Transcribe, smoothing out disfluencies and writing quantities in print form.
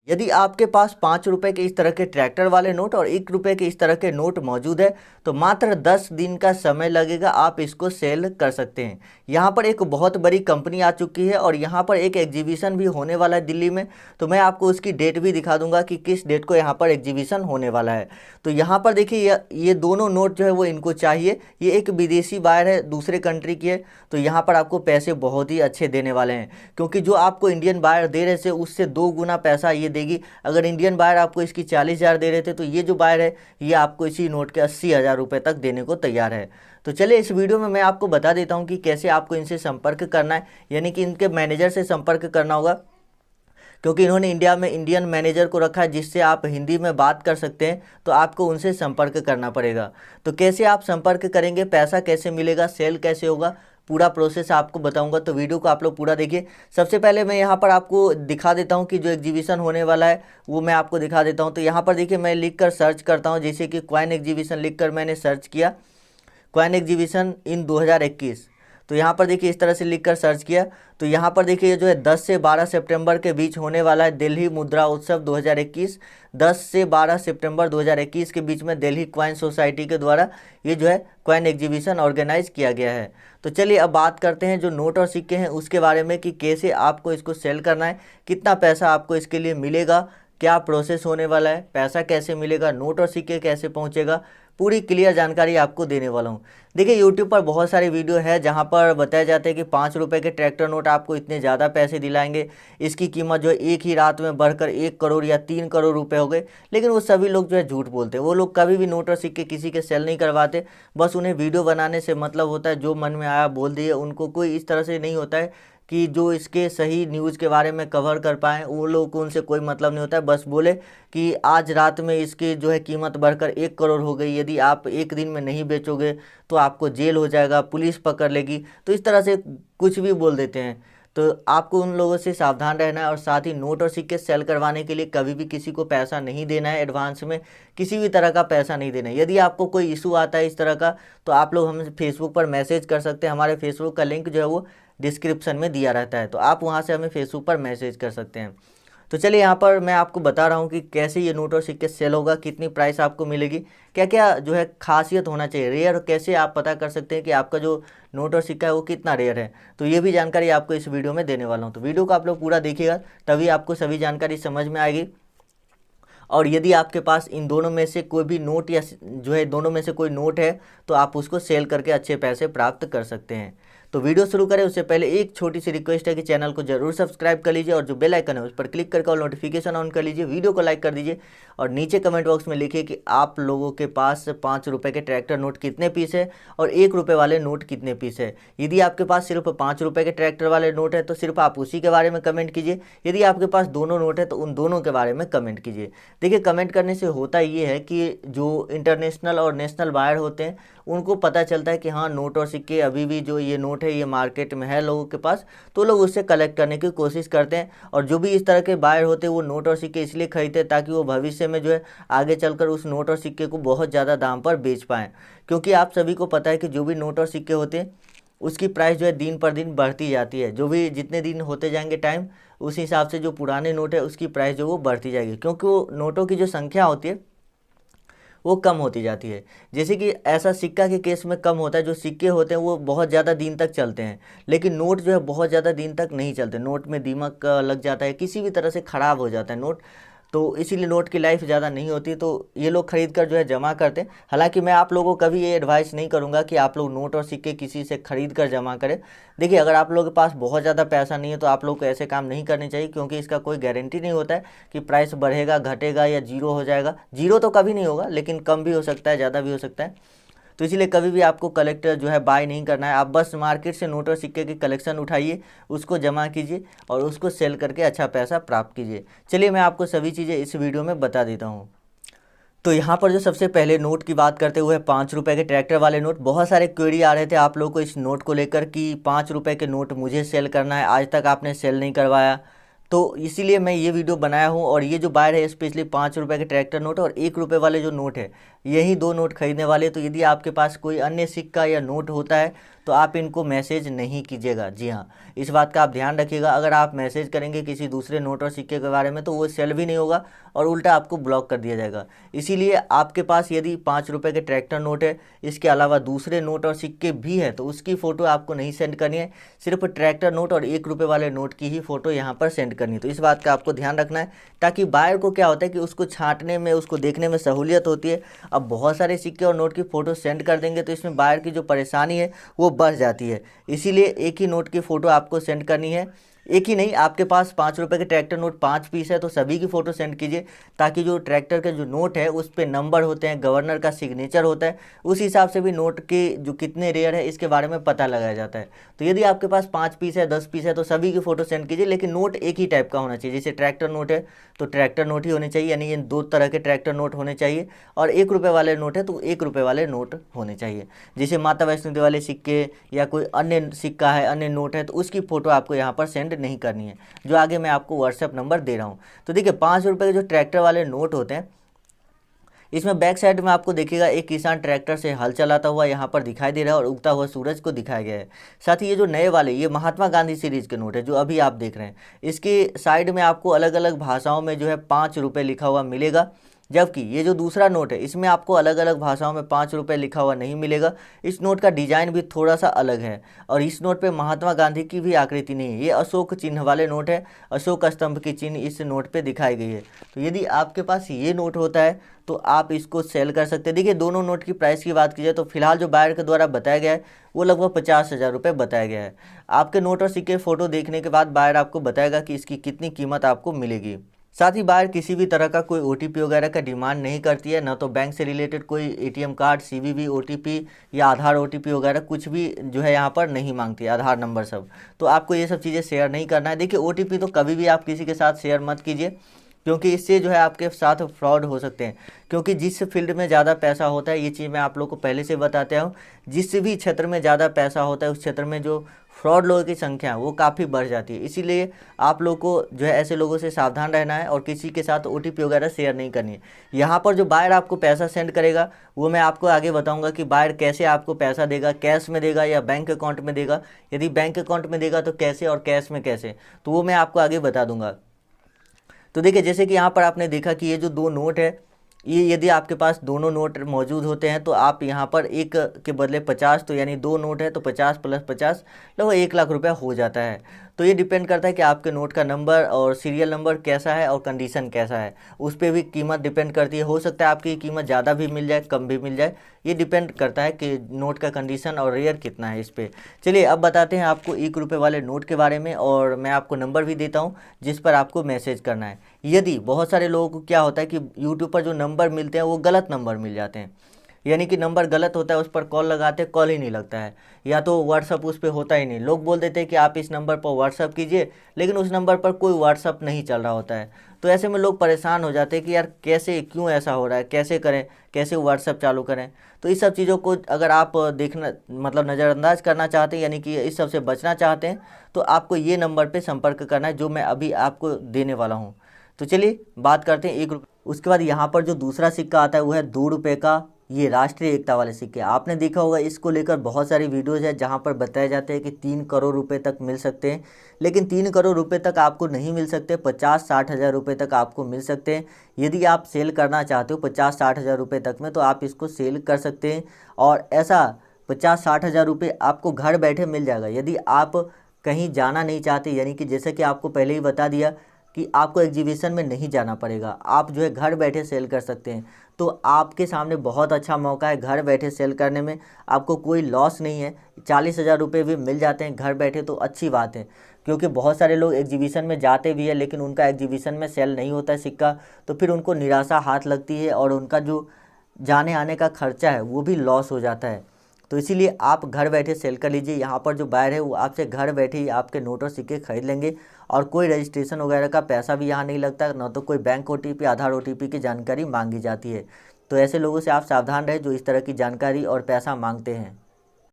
यदि आपके पास 5 रुपए के इस तरह के ट्रैक्टर वाले नोट और 1 रुपए के इस तरह के नोट मौजूद है तो मात्र 10 दिन का समय लगेगा, आप इसको सेल कर सकते हैं। यहाँ पर एक बहुत बड़ी कंपनी आ चुकी है और यहाँ पर एक एग्जीबिशन भी होने वाला है दिल्ली में। तो मैं आपको उसकी डेट भी दिखा दूंगा कि किस डेट को यहाँ पर एग्जीबिशन होने वाला है। तो यहाँ पर देखिए ये दोनों नोट जो है वो इनको चाहिए। ये एक विदेशी बायर है, दूसरे कंट्री की है। तो यहाँ पर आपको पैसे बहुत ही अच्छे देने वाले हैं, क्योंकि जो आपको इंडियन बायर दे रहे थे उससे 2 गुना पैसा ये देगी। अगर इंडियन बायर आपको इसकी 40,000 दे रहे थे तो ये जो बायर है ये आपको इसी नोट के 80,000 रुपये तक देने को तैयार है। तो चलिए इस वीडियो में मैं आपको बता देता हूँ कि कैसे आपको इनसे संपर्क करना है, यानी कि इनके मैनेजर से संपर्क करना होगा, क्योंकि इन्होंने इंडिया में इंडियन मैनेजर को रखा है जिससे आप हिंदी में बात कर सकते हैं। तो आपको उनसे संपर्क करना पड़ेगा। तो कैसे आप संपर्क करेंगे, पैसा कैसे मिलेगा, सेल कैसे होगा, पूरा प्रोसेस आपको बताऊंगा। तो वीडियो को आप लोग पूरा देखिए। सबसे पहले मैं यहाँ पर आपको दिखा देता हूँ कि जो एग्जीबिशन होने वाला है वो मैं आपको दिखा देता हूँ। तो यहाँ पर देखिए मैं लिख कर सर्च करता हूँ, जैसे कि क्वाइन एग्जीबिशन लिख कर मैंने सर्च किया, क्वाइन एग्जीबिशन इन 2021। तो यहाँ पर देखिए इस तरह से लिखकर सर्च किया तो यहाँ पर देखिए जो है 10 से 12 सितंबर के बीच होने वाला है दिल्ली मुद्रा उत्सव 2021। 10 से 12 सितंबर 2021 के बीच में दिल्ली क्वाइन सोसाइटी के द्वारा ये जो है क्वाइन एग्जीबिशन ऑर्गेनाइज किया गया है। तो चलिए अब बात करते हैं जो नोट और सिक्के हैं उसके बारे में, कि कैसे आपको इसको सेल करना है, कितना पैसा आपको इसके लिए मिलेगा, क्या प्रोसेस होने वाला है, पैसा कैसे मिलेगा, नोट और सिक्के कैसे पहुंचेगा, पूरी क्लियर जानकारी आपको देने वाला हूं। देखिए यूट्यूब पर बहुत सारी वीडियो है जहां पर बताया जाता है कि 5 रुपए के ट्रैक्टर नोट आपको इतने ज़्यादा पैसे दिलाएंगे, इसकी कीमत जो है एक ही रात में बढ़कर 1 करोड़ या 3 करोड़ रुपए हो गए। लेकिन वो सभी लोग जो है झूठ बोलते हैं। वो लोग कभी भी नोट और सिक्के किसी के सेल नहीं करवाते, बस उन्हें वीडियो बनाने से मतलब होता है, जो मन में आया बोल दिए। उनको कोई इस तरह से नहीं होता है कि जो इसके सही न्यूज़ के बारे में कवर कर पाएँ। वो लोग को उनसे कोई मतलब नहीं होता है, बस बोले कि आज रात में इसकी जो है कीमत बढ़कर 1 करोड़ हो गई, यदि आप एक दिन में नहीं बेचोगे तो आपको जेल हो जाएगा, पुलिस पकड़ लेगी। तो इस तरह से कुछ भी बोल देते हैं। तो आपको उन लोगों से सावधान रहना है। और साथ ही नोट और सिक्के सेल करवाने के लिए कभी भी किसी को पैसा नहीं देना है, एडवांस में किसी भी तरह का पैसा नहीं देना है। यदि आपको कोई इशू आता है इस तरह का तो आप लोग हमें फेसबुक पर मैसेज कर सकते हैं। हमारे फेसबुक का लिंक जो है वो डिस्क्रिप्शन में दिया रहता है, तो आप वहां से हमें फेसबुक पर मैसेज कर सकते हैं। तो चलिए यहाँ पर मैं आपको बता रहा हूँ कि कैसे ये नोट और सिक्के सेल होगा, कितनी प्राइस आपको मिलेगी, क्या क्या जो है खासियत होना चाहिए, रेयर कैसे आप पता कर सकते हैं कि आपका जो नोट और सिक्का है वो कितना रेयर है। तो ये भी जानकारी आपको इस वीडियो में देने वाला हूँ। तो वीडियो को आप लोग पूरा देखिएगा, तभी आपको सभी जानकारी समझ में आएगी। और यदि आपके पास इन दोनों में से कोई भी नोट या जो है दोनों में से कोई नोट है तो आप उसको सेल करके अच्छे पैसे प्राप्त कर सकते हैं। तो वीडियो शुरू करें उससे पहले एक छोटी सी रिक्वेस्ट है कि चैनल को जरूर सब्सक्राइब कर लीजिए और जो बेल आइकन है उस पर क्लिक करके और नोटिफिकेशन ऑन कर लीजिए। वीडियो को लाइक कर दीजिए और नीचे कमेंट बॉक्स में लिखिए कि आप लोगों के पास 5 रुपए के ट्रैक्टर नोट कितने पीस है और 1 रुपए वाले नोट कितने पीस है। यदि आपके पास सिर्फ 5 रुपए के ट्रैक्टर वाले नोट है तो सिर्फ आप उसी के बारे में कमेंट कीजिए। यदि आपके पास दोनों नोट है तो उन दोनों के बारे में कमेंट कीजिए। देखिए कमेंट करने से होता ये है कि जो इंटरनेशनल और नेशनल बायर होते हैं उनको पता चलता है कि हाँ नोट और सिक्के अभी भी जो ये नोट है ये मार्केट में है लोगों के पास, तो लोग उससे कलेक्ट करने की कोशिश करते हैं। और जो भी इस तरह के बायर होते हैं वो नोट और सिक्के इसलिए खरीदते हैं ताकि वो भविष्य में जो है आगे चलकर उस नोट और सिक्के को बहुत ज़्यादा दाम पर बेच पाएँ। क्योंकि आप सभी को पता है कि जो भी नोट और सिक्के होते हैं उसकी प्राइस जो है दिन पर दिन बढ़ती जाती है। जो भी जितने दिन होते जाएंगे टाइम, उस हिसाब से जो पुराने नोट है उसकी प्राइस जो वो बढ़ती जाएगी, क्योंकि वो नोटों की जो संख्या होती है वो कम होती जाती है। जैसे कि ऐसा सिक्का के केस में कम होता है, जो सिक्के होते हैं वो बहुत ज़्यादा दिन तक चलते हैं, लेकिन नोट जो है बहुत ज़्यादा दिन तक नहीं चलते। नोट में दीमक लग जाता है, किसी भी तरह से ख़राब हो जाता है नोट, तो इसीलिए नोट की लाइफ ज़्यादा नहीं होती। तो ये लोग खरीद कर जो है जमा करते हैं। हालांकि मैं आप लोगों को कभी ये एडवाइस नहीं करूंगा कि आप लोग नोट और सिक्के किसी से खरीद कर जमा करें। देखिए अगर आप लोगों के पास बहुत ज़्यादा पैसा नहीं है तो आप लोग को ऐसे काम नहीं करने चाहिए, क्योंकि इसका कोई गारंटी नहीं होता है कि प्राइस बढ़ेगा, घटेगा या जीरो हो जाएगा। जीरो तो कभी नहीं होगा, लेकिन कम भी हो सकता है, ज़्यादा भी हो सकता है। तो इसीलिए कभी भी आपको कलेक्टर जो है बाय नहीं करना है। आप बस मार्केट से नोट और सिक्के की कलेक्शन उठाइए, उसको जमा कीजिए और उसको सेल करके अच्छा पैसा प्राप्त कीजिए। चलिए मैं आपको सभी चीज़ें इस वीडियो में बता देता हूँ। तो यहाँ पर जो सबसे पहले नोट की बात करते हुए 5 रुपए के ट्रैक्टर वाले नोट, बहुत सारे क्वेरी आ रहे थे आप लोगों को इस नोट को लेकर कि 5 रुपए के नोट मुझे सेल करना है, आज तक आपने सेल नहीं करवाया। तो इसीलिए मैं ये वीडियो बनाया हूँ। और ये जो बायर है स्पेशली 5 रुपए के ट्रैक्टर नोट और 1 रुपए वाले जो नोट है यही दो नोट खरीदने वाले। तो यदि आपके पास कोई अन्य सिक्का या नोट होता है तो आप इनको मैसेज नहीं कीजिएगा। जी हाँ, इस बात का आप ध्यान रखिएगा। अगर आप मैसेज करेंगे किसी दूसरे नोट और सिक्के के बारे में तो वो सेल भी नहीं होगा और उल्टा आपको ब्लॉक कर दिया जाएगा। इसीलिए आपके पास यदि 5 रुपये के ट्रैक्टर नोट है, इसके अलावा दूसरे नोट और सिक्के भी हैं, तो उसकी फ़ोटो आपको नहीं सेंड करनी है। सिर्फ ट्रैक्टर नोट और 1 रुपये वाले नोट की ही फ़ोटो यहाँ पर सेंड करनी है। तो इस बात का आपको ध्यान रखना है, ताकि बायर को क्या होता है कि उसको छांटने में, उसको देखने में सहूलियत होती है। अब बहुत सारे सिक्के और नोट की फ़ोटो सेंड कर देंगे तो इसमें बायर की जो परेशानी है वो बढ़ जाती है। इसीलिए एक ही नोट की फ़ोटो आपको सेंड करनी है। एक ही नहीं, आपके पास 5 रुपये के ट्रैक्टर नोट 5 पीस है तो सभी की फ़ोटो सेंड कीजिए, ताकि जो ट्रैक्टर के जो नोट है उस पर नंबर होते हैं, गवर्नर का सिग्नेचर होता है, उस हिसाब से भी नोट के जो कितने रेयर है इसके बारे में पता लगाया जाता है। तो यदि आपके पास 5 पीस है, 10 पीस है, तो सभी की फ़ोटो सेंड कीजिए, लेकिन नोट एक ही टाइप का होना चाहिए। जैसे ट्रैक्टर नोट है तो ट्रैक्टर नोट ही होने चाहिए, यानी ये 2 तरह के ट्रैक्टर नोट होने चाहिए। और 1 रुपये वाले नोट है तो 1 रुपये वाले नोट होने चाहिए। जैसे माता वैष्णो देवी वाले सिक्के या कोई अन्य सिक्का है, अन्य नोट है, तो उसकी फ़ोटो आपको यहाँ पर सेंड नहीं करनी है, जो आगे मैं आपको व्हाट्सएप नंबर दे रहा हूँ। तो देखिए 5 रुपये के जो ट्रैक्टर वाले नोट होते हैं, इसमें बैक साइड में आपको देखिएगा एक किसान ट्रैक्टर से हल चलाता हुआ यहाँ पर दिखाई दे रहा है और उगता हुआ सूरज को दिखाया गया है। साथ ही ये जो नए वाले, ये महात्मा गांधी सीरीज़ के नोट है जो अभी आप देख रहे हैं, इसके साइड में आपको अलग अलग भाषाओं में जो है 5 रुपये लिखा हुआ मिलेगा। जबकि ये जो दूसरा नोट है इसमें आपको अलग अलग भाषाओं में 5 रुपये लिखा हुआ नहीं मिलेगा। इस नोट का डिजाइन भी थोड़ा सा अलग है और इस नोट पे महात्मा गांधी की भी आकृति नहीं है। ये अशोक चिन्ह वाले नोट है, अशोक स्तंभ की चिन्ह इस नोट पे दिखाई गई है। तो यदि आपके पास ये नोट होता है तो आप इसको सेल कर सकते हैं। देखिए दोनों नोट की प्राइस की बात की जाए तो फिलहाल जो बायर के द्वारा बताया गया है वो लगभग 50,000 रुपये बताया गया है। आपके नोट और सिक्के फ़ोटो देखने के बाद बायर आपको बताएगा कि इसकी कितनी कीमत आपको मिलेगी। साथ ही बायर किसी भी तरह का कोई OTP वगैरह का डिमांड नहीं करती है, ना तो बैंक से रिलेटेड कोई ATM कार्ड, CVV OTP या आधार OTP वगैरह कुछ भी जो है यहाँ पर नहीं मांगती है, आधार नंबर सब। तो आपको ये सब चीज़ें शेयर नहीं करना है। देखिए OTP तो कभी भी आप किसी के साथ शेयर मत कीजिए, क्योंकि इससे जो है आपके साथ फ्रॉड हो सकते हैं। क्योंकि जिस फील्ड में ज़्यादा पैसा होता है, ये चीज़ मैं आप लोग को पहले से बताते हूँ, जिस भी क्षेत्र में ज़्यादा पैसा होता है उस क्षेत्र में जो फ्रॉड लोगों की संख्या वो काफ़ी बढ़ जाती है। इसीलिए आप लोग को जो है ऐसे लोगों से सावधान रहना है और किसी के साथ OTP वगैरह शेयर नहीं करनी है। यहाँ पर जो बायर आपको पैसा सेंड करेगा वो मैं आपको आगे बताऊंगा कि बायर कैसे आपको पैसा देगा, कैश में देगा या बैंक अकाउंट में देगा। यदि बैंक अकाउंट में देगा तो कैसे और कैश में कैसे, तो वो मैं आपको आगे बता दूंगा। तो देखिए जैसे कि यहाँ पर आपने देखा कि ये जो 2 नोट है, ये यदि आपके पास दोनों नोट मौजूद होते हैं तो आप यहाँ पर एक के बदले 50, तो यानी 2 नोट है तो 50 + 50 लगभग 1 लाख रुपया हो जाता है। तो ये डिपेंड करता है कि आपके नोट का नंबर और सीरियल नंबर कैसा है और कंडीशन कैसा है, उस पर भी कीमत डिपेंड करती है। हो सकता है आपकी कीमत ज़्यादा भी मिल जाए, कम भी मिल जाए, ये डिपेंड करता है कि नोट का कंडीशन और रेयर कितना है इस पर। चलिए अब बताते हैं आपको 1 रुपये वाले नोट के बारे में, और मैं आपको नंबर भी देता हूँ जिस पर आपको मैसेज करना है। यदि बहुत सारे लोगों को क्या होता है कि यूट्यूब पर जो नंबर मिलते हैं वो गलत नंबर मिल जाते हैं, यानी कि नंबर गलत होता है, उस पर कॉल लगाते कॉल ही नहीं लगता है, या तो व्हाट्सअप उस पर होता ही नहीं। लोग बोल देते हैं कि आप इस नंबर पर व्हाट्सअप कीजिए, लेकिन उस नंबर पर कोई व्हाट्सअप नहीं चल रहा होता है। तो ऐसे में लोग परेशान हो जाते हैं कि यार कैसे, क्यों ऐसा हो रहा है, कैसे करें, कैसे व्हाट्सअप चालू करें। तो इस सब चीज़ों को अगर आप देखना मतलब नज़रअंदाज करना चाहते हैं, यानी कि इस सब से बचना चाहते हैं, तो आपको ये नंबर पर संपर्क करना है जो मैं अभी आपको देने वाला हूँ। तो चलिए बात करते हैं 1 रुपये। उसके बाद यहाँ पर जो दूसरा सिक्का आता है वो है 2 रुपये का, ये राष्ट्रीय एकता वाले सिक्के। आपने देखा होगा इसको लेकर बहुत सारी वीडियोज़ है जहाँ पर बताए जाते हैं कि 3 करोड़ रुपए तक मिल सकते हैं, लेकिन 3 करोड़ रुपए तक आपको नहीं मिल सकते, 50-60 हज़ार रुपये तक आपको मिल सकते हैं। यदि आप सेल करना चाहते हो 50-60 हज़ार रुपये तक में, तो आप इसको सेल कर सकते हैं, और ऐसा 50-60 हज़ार रुपये आपको घर बैठे मिल जाएगा। यदि आप कहीं जाना नहीं चाहते, यानी कि जैसे कि आपको पहले ही बता दिया कि आपको एग्जीबिशन में नहीं जाना पड़ेगा, आप जो है घर बैठे सेल कर सकते हैं। तो आपके सामने बहुत अच्छा मौका है घर बैठे सेल करने में, आपको कोई लॉस नहीं है। 40 हज़ार रुपये भी मिल जाते हैं घर बैठे, तो अच्छी बात है। क्योंकि बहुत सारे लोग एग्जीबिशन में जाते भी है लेकिन उनका एग्जीबिशन में सेल नहीं होता है सिक्का, तो फिर उनको निराशा हाथ लगती है और उनका जो जाने आने का खर्चा है वो भी लॉस हो जाता है। तो इसीलिए आप घर बैठे सेल कर लीजिए। यहाँ पर जो बायर है वो आपसे घर बैठे ही आपके नोट और सिक्के खरीद लेंगे, और कोई रजिस्ट्रेशन वगैरह का पैसा भी यहाँ नहीं लगता, ना तो कोई बैंक OTP, आधार OTP की जानकारी मांगी जाती है। तो ऐसे लोगों से आप सावधान रहें जो इस तरह की जानकारी और पैसा मांगते हैं।